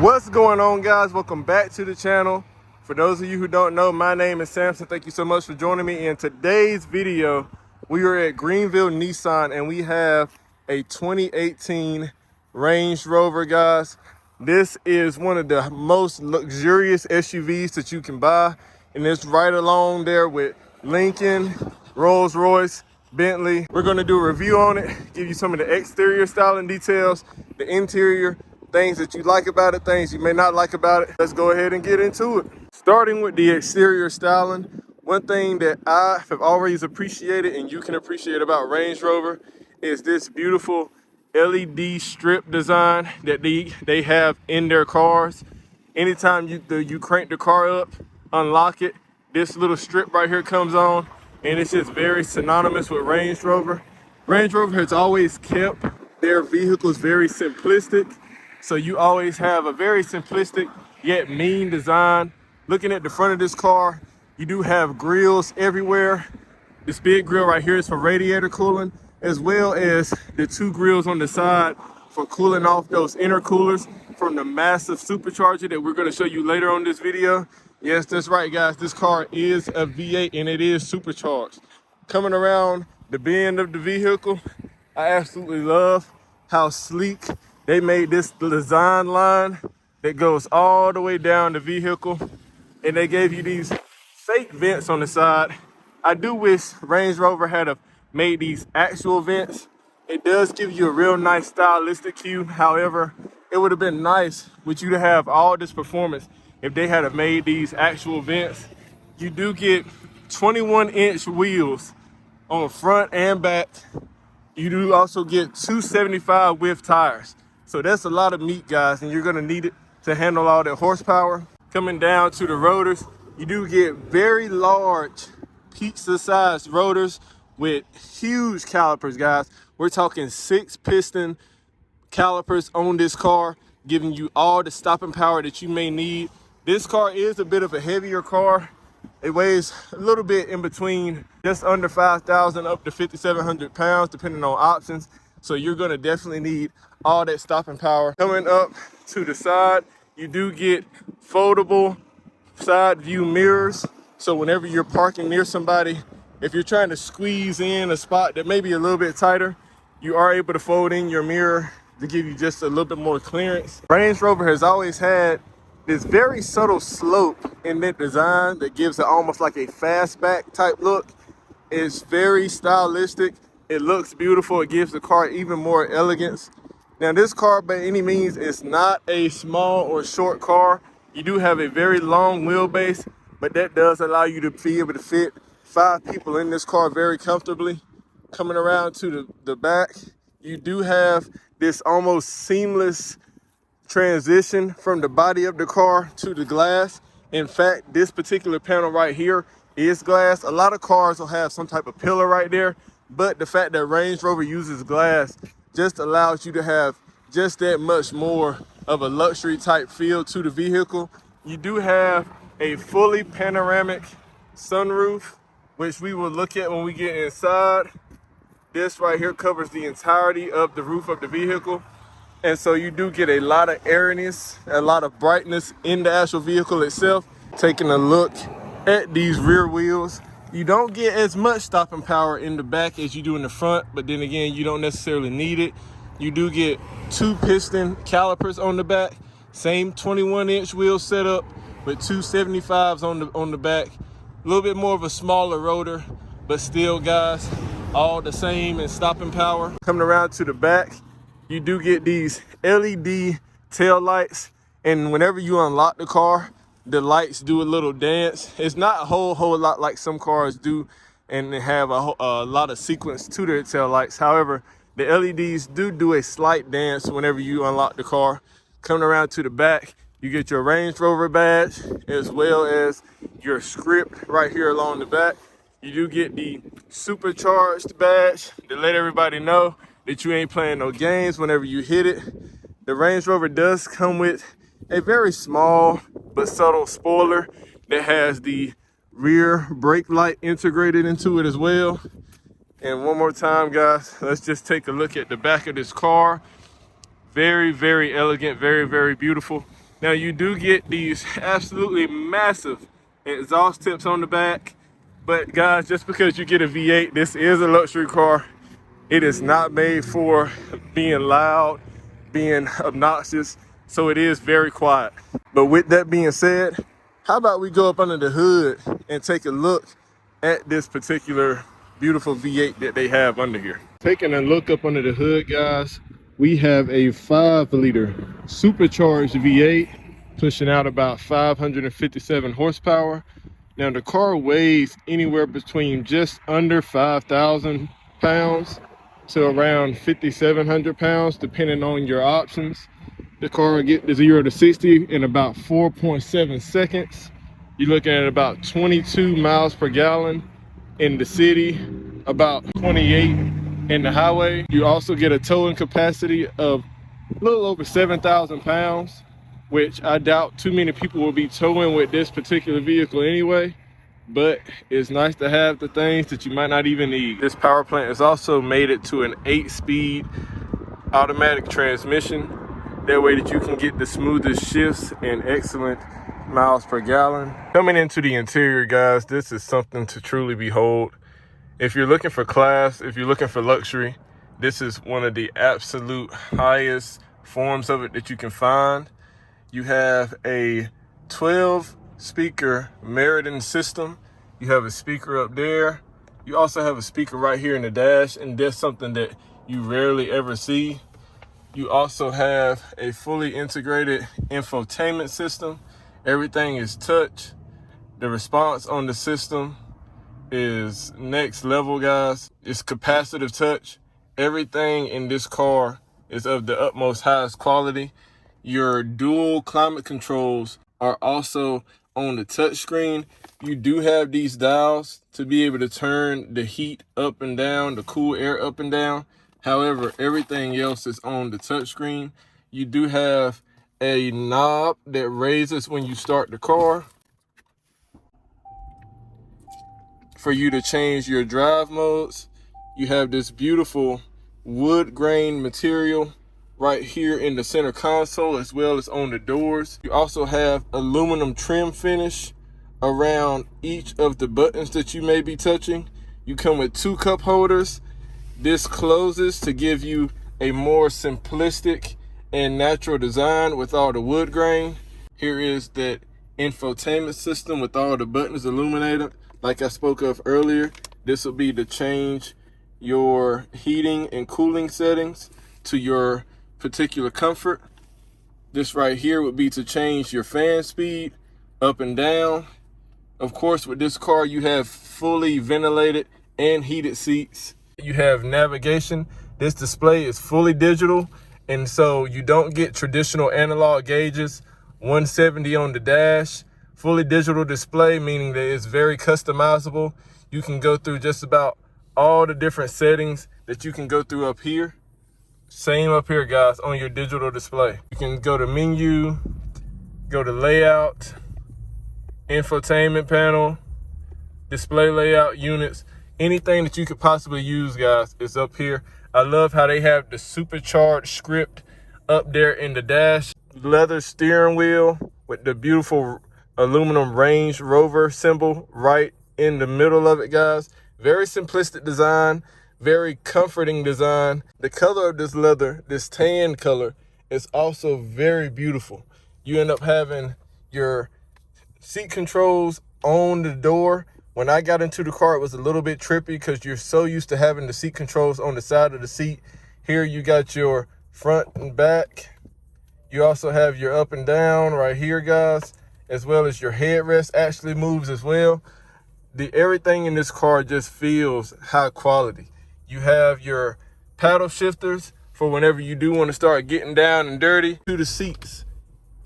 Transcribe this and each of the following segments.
What's going on, guys? Welcome back to the channel. For those of you who don't know, my name is Samson. Thank you so much for joining me. In today's video, we are at Greenville Nissan and we have a 2018 Range Rover, guys. This is one of the most luxurious SUVs that you can buy, and it's right along there with Lincoln, Rolls-Royce, Bentley. We're going to do a review on it, give you some of the exterior styling details, the interior, things that you like about it, things you may not like about it. Let's go ahead and get into it. Starting with the exterior styling, one thing that I have always appreciated and you can appreciate about Range Rover is this beautiful LED strip design that they have in their cars. Anytime you crank the car up, unlock it, this little strip right here comes on, and it's just very synonymous with Range Rover. Range Rover has always kept their vehicles very simplistic. So you always have a very simplistic yet mean design. Looking at the front of this car, you do have grills everywhere. This big grill right here is for radiator cooling, as well as the two grills on the side for cooling off those intercoolers from the massive Supercharger that we're going to show you later on this video. Yes, that's right, guys. This car is a V8 and it is supercharged. Coming around the bend of the vehicle, I absolutely love how sleek they made this design line that goes all the way down the vehicle, and they gave you these fake vents on the side. I do wish Range Rover had made these actual vents. It does give you a real nice stylistic cue. However, it would have been nice with you to have all this performance if they had made these actual vents. You do get 21-inch wheels on front and back. You do also get 275 width tires. So that's a lot of meat, guys, and you're gonna need it to handle all that horsepower. Coming down to the rotors, you do get very large pizza-sized rotors with huge calipers, guys. We're talking 6-piston calipers on this car, giving you all the stopping power that you may need. This car is a bit of a heavier car. It weighs a little bit in between just under 5,000 up to 5,700 pounds, depending on options. So you're gonna definitely need all that stopping power. Coming up to the side, you do get foldable side view mirrors. So whenever you're parking near somebody, if you're trying to squeeze in a spot that may be a little bit tighter, you are able to fold in your mirror to give you just a little bit more clearance. Range Rover has always had this very subtle slope in that design that gives it almost like a fastback type look. It's very stylistic. It looks beautiful. It gives the car even more elegance. Now, this car by any means is not a small or short car. You do have a very long wheelbase, but that does allow you to be able to fit 5 people in this car very comfortably. Coming around to the back, you do have this almost seamless transition from the body of the car to the glass. In fact, this particular panel right here is glass. A lot of cars will have some type of pillar right there, but the fact that Range Rover uses glass just allows you to have just that much more of a luxury type feel to the vehicle. You do have a fully panoramic sunroof, which we will look at when we get inside. This right here covers the entirety of the roof of the vehicle. And so you do get a lot of airiness, a lot of brightness in the actual vehicle itself. Taking a look at these rear wheels, you don't get as much stopping power in the back as you do in the front, but then again, you don't necessarily need it. You do get 2-piston calipers on the back, same 21-inch wheel setup with 275s on the back. A little bit more of a smaller rotor, but still, guys, all the same in stopping power. Coming around to the back, you do get these LED tail lights, and whenever you unlock the car, the lights do a little dance. It's not a whole lot like some cars do, and they have a lot of sequence to their tail lights. However, the LEDs do a slight dance whenever you unlock the car. Coming around to the back, you get your Range Rover badge, as well as your script right here along the back. You do get the Supercharged badge to let everybody know that you ain't playing no games whenever you hit it. The Range Rover does come with a very small but subtle spoiler that has the rear brake light integrated into it as well. And one more time, guys, let's just take a look at the back of this car. Very, very elegant, very, very beautiful. Now you do get these absolutely massive exhaust tips on the back, but guys, just because you get a V8, this is a luxury car. It is not made for being loud, being obnoxious, so it is very quiet. But with that being said, how about we go up under the hood and take a look at this particular beautiful V8 that they have under here. Taking a look up under the hood, guys, we have a 5-liter supercharged V8 pushing out about 557 horsepower. Now the car weighs anywhere between just under 5,000 pounds to around 5,700 pounds, depending on your options. The car will get the 0 to 60 in about 4.7 seconds. You're looking at about 22 miles per gallon in the city, about 28 in the highway. You also get a towing capacity of a little over 7,000 pounds, which I doubt too many people will be towing with this particular vehicle anyway, but it's nice to have the things that you might not even need. This power plant has also made it to an 8-speed automatic transmission. That way that you can get the smoothest shifts and excellent miles per gallon. Coming into the interior, guys, this is something to truly behold. If you're looking for class, if you're looking for luxury, this is one of the absolute highest forms of it that you can find. You have a 12-speaker Meriden system. You have a speaker up there. You also have a speaker right here in the dash, and that's something that you rarely ever see. You also have a fully integrated infotainment system. Everything is touch. The response on the system is next level, guys. It's capacitive touch. Everything in this car is of the utmost highest quality. Your dual climate controls are also on the touch screen. You do have these dials to be able to turn the heat up and down, the cool air up and down. However, everything else is on the touchscreen. You do have a knob that raises when you start the car for you to change your drive modes. You have this beautiful wood grain material right here in the center console, as well as on the doors. You also have aluminum trim finish around each of the buttons that you may be touching. You come with 2 cup holders. This closes to give you a more simplistic and natural design with all the wood grain. Here is that infotainment system with all the buttons illuminated. Like I spoke of earlier, this will be to change your heating and cooling settings to your particular comfort. This right here would be to change your fan speed up and down. Of course, with this car, you have fully ventilated and heated seats. You have navigation. This display is fully digital, and so you don't get traditional analog gauges. 170 on the dash. Fully digital display, meaning that it's very customizable. You can go through just about all the different settings that you can go through up here. Same up here, guys, on your digital display. You can go to menu, go to layout, infotainment panel, display layout units. Anything that you could possibly use, guys, is up here. I love how they have the Supercharged script up there in the dash. Leather steering wheel with the beautiful aluminum Range Rover symbol right in the middle of it, guys. Very simplistic design, very comforting design. The color of this leather, this tan color, is also very beautiful. You end up having your seat controls on the door. When I got into the car, it was a little bit trippy because you're so used to having the seat controls on the side of the seat. Here you got your front and back. You also have your up and down right here, guys, as well as your headrest actually moves as well. Everything in this car just feels high quality. You have your paddle shifters for whenever you do want to start getting down and dirty. To the seats.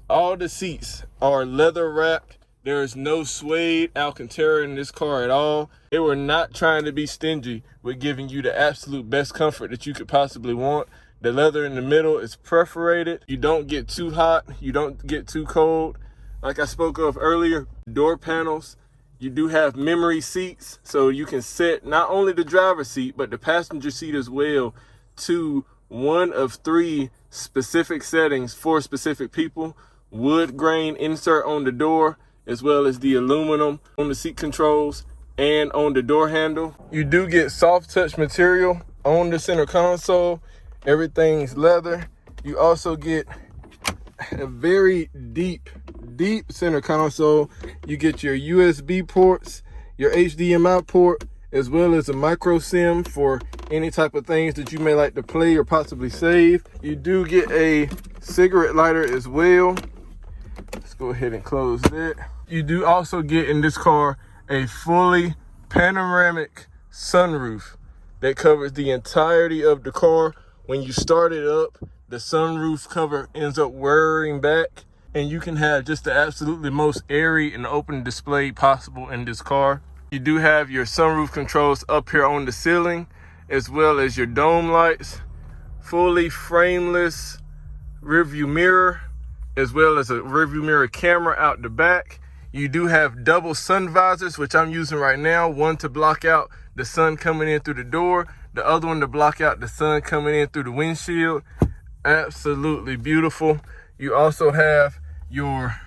All the seats are leather wrapped. There is no suede Alcantara in this car at all. They were not trying to be stingy with giving you the absolute best comfort that you could possibly want. The leather in the middle is perforated. You don't get too hot. You don't get too cold. Like I spoke of earlier, door panels. You do have memory seats, so you can set not only the driver's seat, but the passenger seat as well to one of 3 specific settings for specific people. wood grain insert on the door, as well as the aluminum on the seat controls and on the door handle. You do get soft touch material on the center console. Everything's leather. You also get a very deep center console. You get your USB ports, your HDMI port, as well as a micro SIM for any type of things that you may like to play or possibly save. You do get a cigarette lighter as well. Let's go ahead and close that. You do also get in this car a fully panoramic sunroof that covers the entirety of the car. When you start it up, the sunroof cover ends up whirring back, and you can have just the absolutely most airy and open display possible in this car. You do have your sunroof controls up here on the ceiling, as well as your dome lights, fully frameless rearview mirror, as well as a rearview mirror camera out the back. You do have double sun visors, which I'm using right now, one to block out the sun coming in through the door, the other one to block out the sun coming in through the windshield. Absolutely beautiful. You also have your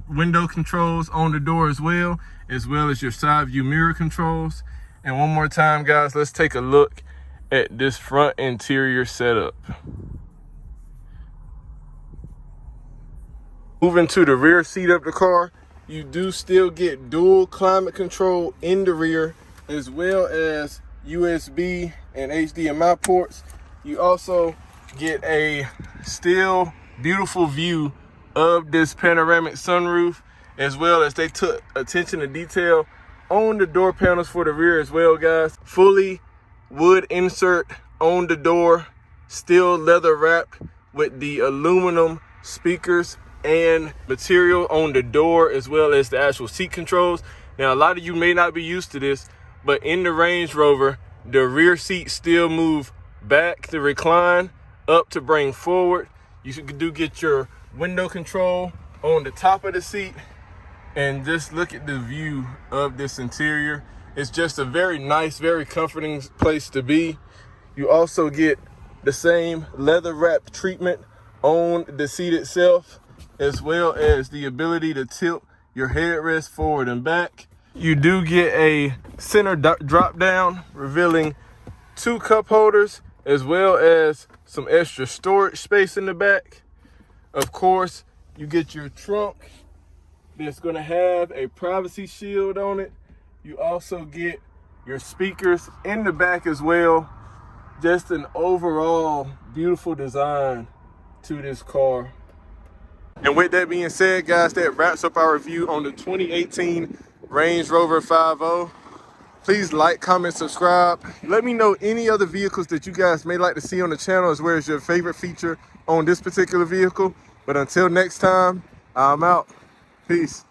window controls on the door as well as your side view mirror controls. And one more time, guys, let's take a look at this front interior setup. Moving to the rear seat of the car, you do still get dual climate control in the rear, as well as USB and HDMI ports. You also get a still beautiful view of this panoramic sunroof, as well as they took attention to detail on the door panels for the rear as well, guys. Fully wood insert on the door, still leather wrapped with the aluminum speakers and material on the door, as well as the actual seat controls. Now, a lot of you may not be used to this, but in the Range Rover, the rear seats still move back to recline, up to bring forward. You do get your window control on the top of the seat, and just look at the view of this interior. It's just a very nice, very comforting place to be. You also get the same leather wrap treatment on the seat itself, as well as the ability to tilt your headrest forward and back. You do get a center drop down, revealing 2 cup holders, as well as some extra storage space in the back. Of course, you get your trunk that's going to have a privacy shield on it. You also get your speakers in the back as well. Just an overall beautiful design to this car. And with that being said, guys, that wraps up our review on the 2018 Range Rover 5.0. Please like, comment, subscribe. Let me know any other vehicles that you guys may like to see on the channel, as well as your favorite feature on this particular vehicle. But until next time, I'm out. Peace.